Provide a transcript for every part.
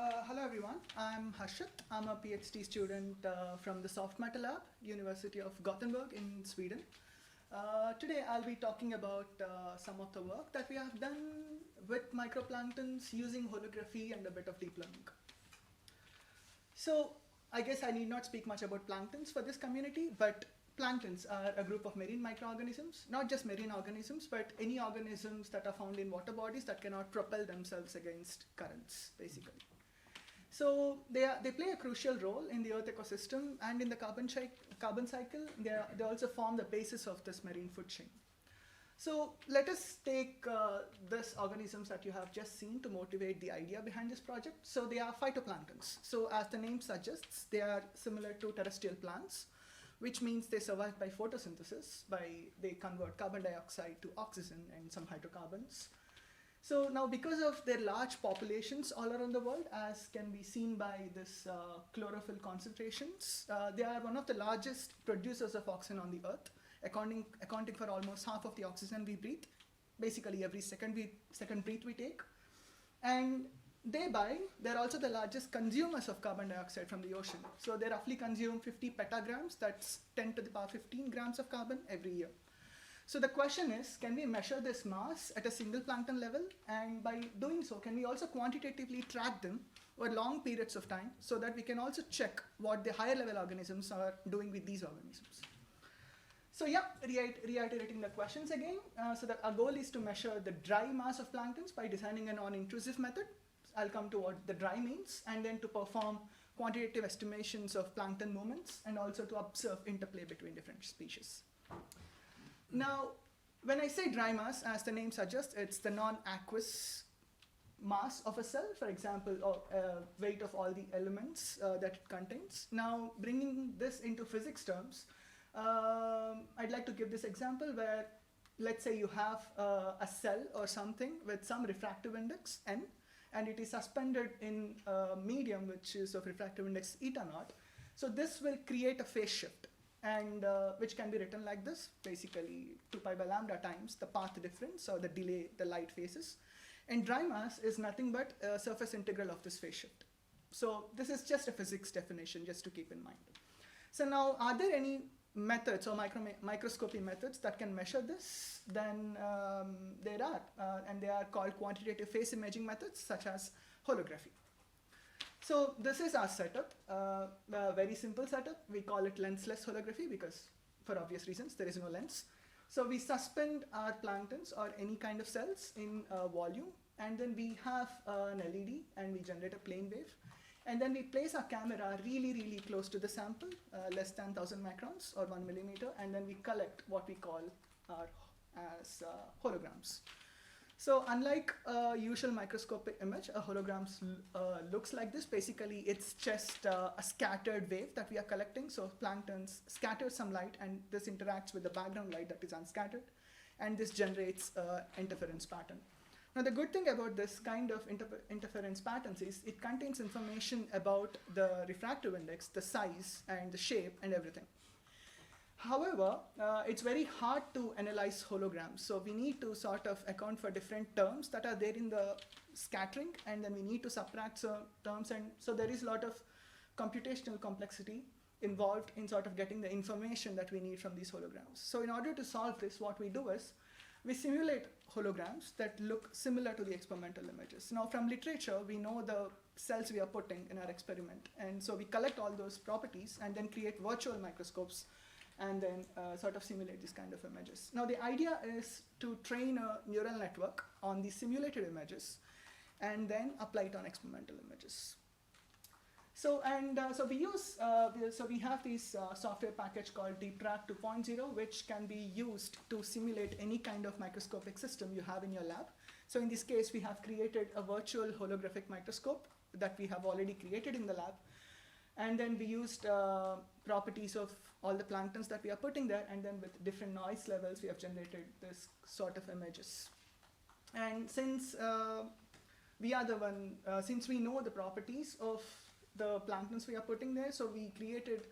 Hello everyone, I'm Harshith. I'm a PhD student from the Soft Matter Lab, University of Gothenburg in Sweden. Today I'll be talking about some of the work that we have done with microplanktons using holography and a bit of deep learning. So I guess I need not speak much about planktons for this community, but planktons are a group of marine microorganisms, not just marine organisms, but any organisms that are found in water bodies that cannot propel themselves against currents, basically. So they play a crucial role in the Earth ecosystem and in the carbon cycle. They also form the basis of this marine food chain. So let us take these organisms that you have just seen to motivate the idea behind this project. So they are phytoplanktons. So as the name suggests, they are similar to terrestrial plants, which means they survive by photosynthesis. They convert carbon dioxide to oxygen and some hydrocarbons. So now, because of their large populations all around the world, as can be seen by this chlorophyll concentrations, they are one of the largest producers of oxygen on the Earth, accounting for almost half of the oxygen we breathe, basically every second breath we take. And thereby, they're also the largest consumers of carbon dioxide from the ocean. So they roughly consume 50 petagrams, that's 10 to the power 15 grams of carbon every year. So the question is, can we measure this mass at a single plankton level? And by doing so, can we also quantitatively track them over long periods of time so that we can also check what the higher level organisms are doing with these organisms? So yeah, reiterating the questions again. So that our goal is to measure the dry mass of planktons by designing a non-intrusive method. I'll come to what the dry means, and then to perform quantitative estimations of plankton movements and also to observe interplay between different species. Now, when I say dry mass, as the name suggests, it's the non-aqueous mass of a cell, for example, or weight of all the elements that it contains. Now, bringing this into physics terms, I'd like to give this example where, let's say you have a cell or something with some refractive index, n, and it is suspended in a medium which is of refractive index eta naught. So this will create a phase shift, and which can be written like this, basically 2 pi by lambda times the path difference or the delay the light faces. And dry mass is nothing but a surface integral of this phase shift. So this is just a physics definition, just to keep in mind. So now, are there any methods or microscopy methods that can measure this? Then there are, and they are called quantitative phase imaging methods, such as holography. So this is our setup, a very simple setup. We call it lensless holography because, for obvious reasons, there is no lens. So we suspend our planktons or any kind of cells in volume, and then we have an LED and we generate a plane wave. And then we place our camera really, really close to the sample, less than 1000 microns or 1 millimeter, and then we collect what we call our as holograms. So unlike a usual microscopic image, a hologram looks like this. Basically, it's just a scattered wave that we are collecting. So planktons scatter some light, and this interacts with the background light that is unscattered, and this generates an interference pattern. Now, the good thing about this kind of interference patterns is it contains information about the refractive index, the size, and the shape, and everything. However, it's very hard to analyze holograms. So we need to sort of account for different terms that are there in the scattering, and then we need to subtract some terms. And so there is a lot of computational complexity involved in sort of getting the information that we need from these holograms. So in order to solve this, what we do is we simulate holograms that look similar to the experimental images. Now, from literature, we know the cells we are putting in our experiment. And so we collect all those properties and then create virtual microscopes and then sort of simulate these kind of images. Now, the idea is to train a neural network on these simulated images and then apply it on experimental images. So we have this software package called DeepTrack 2.0, which can be used to simulate any kind of microscopic system you have in your lab. So in this case, we have created a virtual holographic microscope that we have already created in the lab. And then we used properties of all the planktons that we are putting there, and then with different noise levels, we have generated this sort of images. And since since we know the properties of the planktons we are putting there, so we created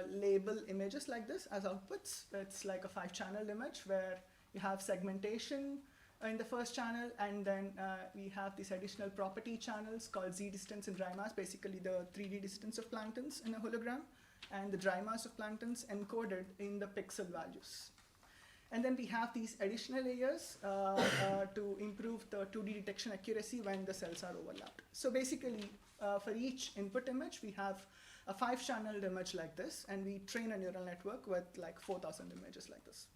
label images like this as outputs. It's like a 5-channel image where you have segmentation, in the first channel, and then we have these additional property channels called z distance and dry mass, basically the 3D distance of planktons in a hologram, and the dry mass of planktons encoded in the pixel values. And then we have these additional layers to improve the 2D detection accuracy when the cells are overlapped. So basically, for each input image, we have a 5-channeled image like this, and we train a neural network with like 4,000 images like this.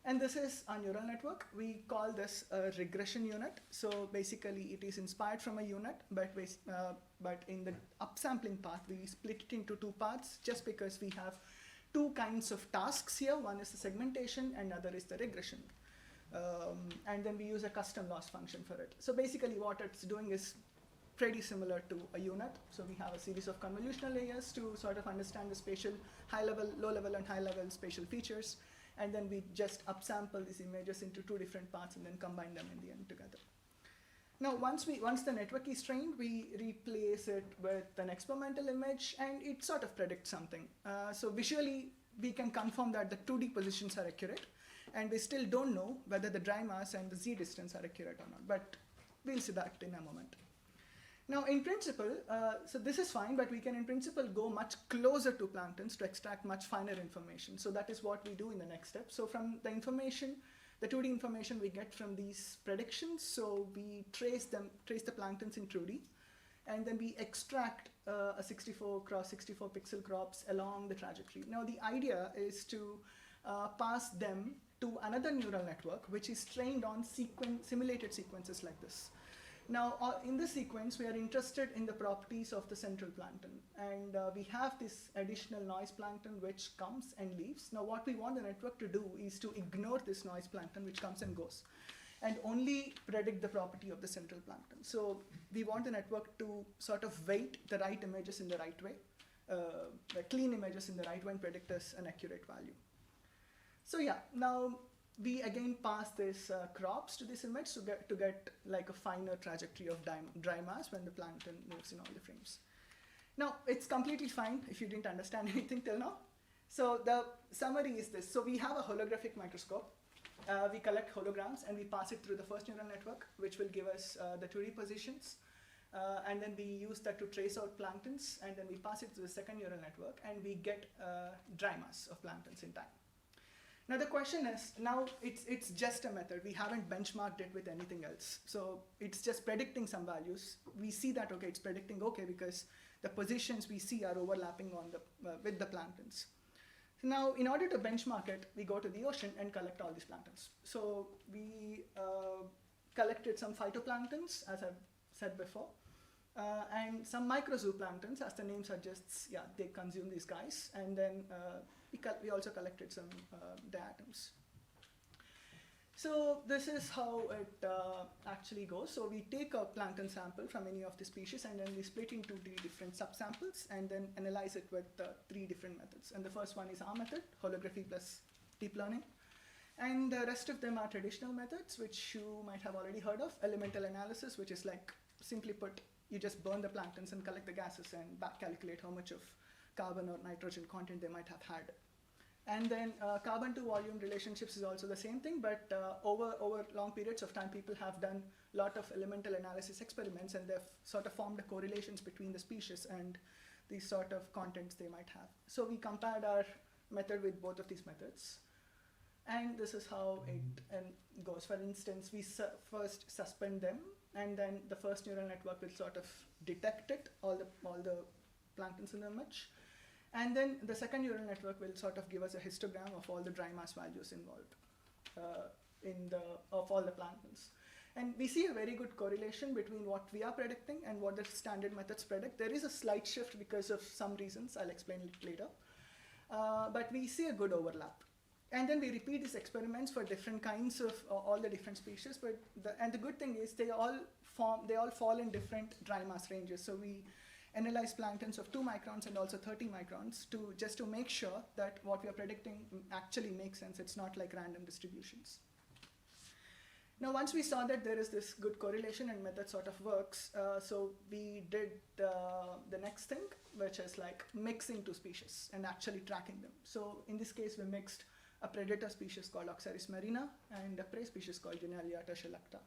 And this is our neural network. We call this a regression unit. So basically, it is inspired from a unit, but in the upsampling path, we split it into 2 parts just because we have 2 kinds of tasks here. One is the segmentation, and other is the regression. And then we use a custom loss function for it. So basically, what it's doing is pretty similar to a unit. So we have a series of convolutional layers to sort of understand the spatial high-level, low-level, and high-level spatial features. And then we just upsample these images into 2 different parts and then combine them in the end together. Now, once the network is trained, we replace it with an experimental image, and it sort of predicts something. So visually, we can confirm that the 2D positions are accurate, and we still don't know whether the dry mass and the z distance are accurate or not, but we'll see that in a moment. Now, in principle, so this is fine, but we can in principle go much closer to planktons to extract much finer information. So that is what we do in the next step. So from the information, the 2D information we get from these predictions, so we trace the planktons in 2D, and then we extract a 64 cross 64 pixel crops along the trajectory. Now, the idea is to pass them to another neural network, which is trained on simulated sequences like this. Now, in this sequence, we are interested in the properties of the central plankton. And we have this additional noise plankton which comes and leaves. Now, what we want the network to do is to ignore this noise plankton which comes and goes, and only predict the property of the central plankton. So we want the network to sort of weight the right images in the right way, the clean images in the right way, and predict us an accurate value. So yeah, now we again pass this crops to this image to get like a finer trajectory of dry mass when the plankton moves in all the frames. Now, it's completely fine if you didn't understand anything till now. So the summary is this. So we have a holographic microscope. We collect holograms, and we pass it through the first neural network, which will give us the 2D positions. And then we use that to trace out planktons, and then we pass it to the second neural network, and we get dry mass of planktons in time. Now the question is, now it's just a method. We haven't benchmarked it with anything else. So it's just predicting some values. We see that, okay, it's predicting okay because the positions we see are overlapping on with the planktons. So now, in order to benchmark it, we go to the ocean and collect all these planktons. So we collected some phytoplanktons, as I've said before, and some micro-zooplanktons, as the name suggests. Yeah, they consume these guys, and then we also collected some diatoms. So this is how it actually goes. So we take a plankton sample from any of the species, and then we split into 3 different subsamples, and then analyze it with 3 different methods. And the first one is our method, holography plus deep learning. And the rest of them are traditional methods, which you might have already heard of. Elemental analysis, which is like, simply put, you just burn the planktons and collect the gases and back calculate how much of carbon or nitrogen content they might have had. And then carbon to volume relationships is also the same thing, but over long periods of time, people have done a lot of elemental analysis experiments, and they've sort of formed the correlations between the species and the sort of contents they might have. So we compared our method with both of these methods. And this is how it goes. For instance, we first suspend them, and then the first neural network will sort of detect it, all the planktons in the image. And then the second neural network will sort of give us a histogram of all the dry mass values involved of all the planktons. And we see a very good correlation between what we are predicting and what the standard methods predict. There is a slight shift because of some reasons. I'll explain it later. But we see a good overlap. And then we repeat these experiments for different kinds of all the different species. But the good thing is they all fall in different dry mass ranges. So we analyze planktons of 2 microns and also 30 microns just to make sure that what we are predicting actually makes sense. It's not like random distributions. Now, once we saw that there is this good correlation and method sort of works, so we did the next thing, which is like mixing 2 species and actually tracking them. So in this case, we mixed a predator species called Oxaris marina and a prey species called Genalia tertiolacta.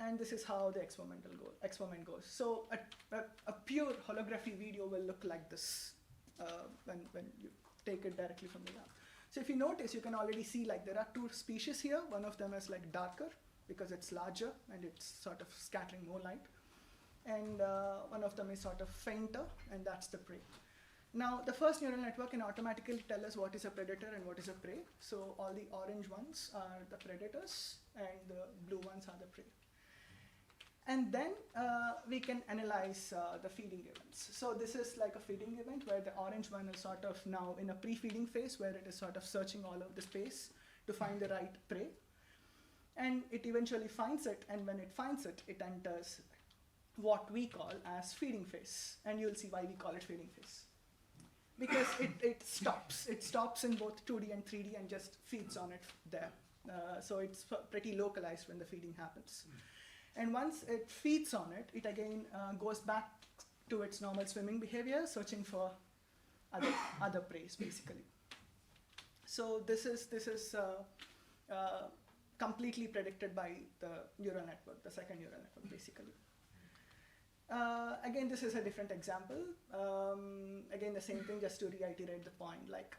And this is how the experiment goes. So a pure holography video will look like this when you take it directly from the lab. So if you notice, you can already see like there are two species here. One of them is like darker because it's larger and it's sort of scattering more light. And one of them is sort of fainter, and that's the prey. Now, the first neural network can automatically tell us what is a predator and what is a prey. So all the orange ones are the predators, and the blue ones are the prey. And then we can analyze the feeding events. So this is like a feeding event where the orange one is sort of now in a pre-feeding phase where it is sort of searching all over the space to find the right prey. And it eventually finds it, and when it finds it, it enters what we call as feeding phase. And you'll see why we call it feeding phase. Because it stops. It stops in both 2D and 3D and just feeds on it there. So it's pretty localized when the feeding happens. And once it feeds on it, it again goes back to its normal swimming behavior, searching for other prey, basically. So this is completely predicted by the neural network, the second neural network, basically. Again, this is a different example. Again, the same thing, just to reiterate the point, like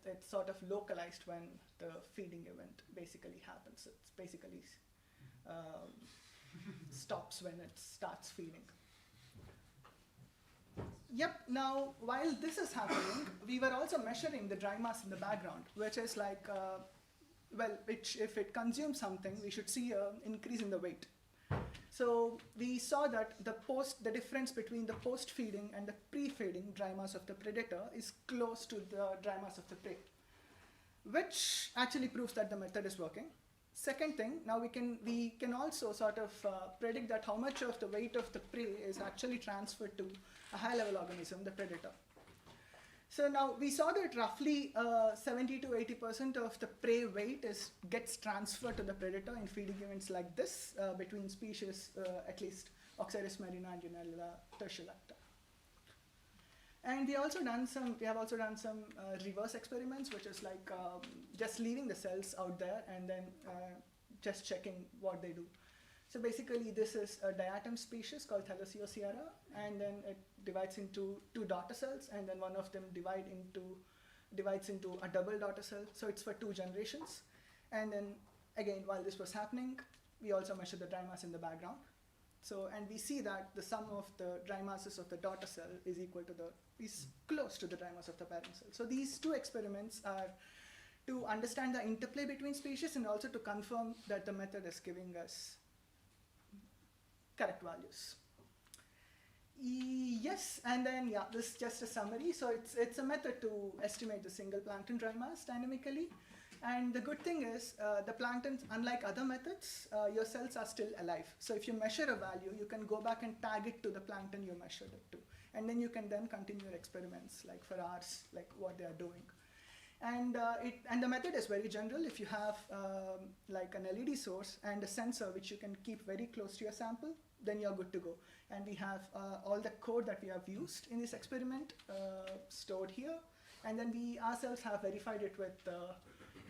it's sort of localized when the feeding event basically happens. It's basically stops when it starts feeding. Yep, now while this is happening, we were also measuring the dry mass in the background, which is like, which if it consumes something, we should see an increase in the weight. So we saw that the difference between the post-feeding and the pre-feeding dry mass of the predator is close to the dry mass of the prey, which actually proves that the method is working. Second thing, now we can also sort of predict that how much of the weight of the prey is actually transferred to a high-level organism, the predator. So now we saw that roughly 70 to 80% of the prey weight gets transferred to the predator in feeding events like this between species, at least Oxaris marina and Genalia tertiolacta. And we have also done some reverse experiments, which is like just leaving the cells out there and then just checking what they do. So basically, this is a diatom species called Thalassiosierra, and then it divides into two daughter cells, and then one of them divides into a double daughter cell. So it's for 2 generations. And then again, while this was happening, we also measured the dry mass in the background. So, and we see that the sum of the dry masses of the daughter cell is close to the dry mass of the parent cell. So these 2 experiments are to understand the interplay between species and also to confirm that the method is giving us correct values. Yes, and then yeah, this is just a summary. So it's a method to estimate the single plankton dry mass dynamically. And the good thing is, the planktons, unlike other methods, your cells are still alive. So if you measure a value, you can go back and tag it to the plankton you measured it to. And then you can then continue your experiments, like for hours, like what they are doing. And the method is very general. If you have like an LED source and a sensor which you can keep very close to your sample, then you're good to go. And we have all the code that we have used in this experiment stored here. And then we ourselves have verified it with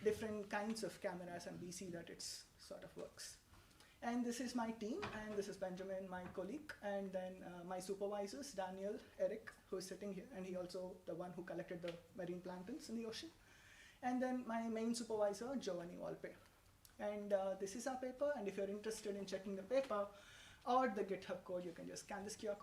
different kinds of cameras, and we see that it sort of works. And this is my team, and this is Benjamin, my colleague, and then my supervisors, Daniel, Eric, who is sitting here, and he also the one who collected the marine planktons in the ocean. And then my main supervisor, Giovanni Volpe. And this is our paper, and if you're interested in checking the paper or the GitHub code, you can just scan this QR code.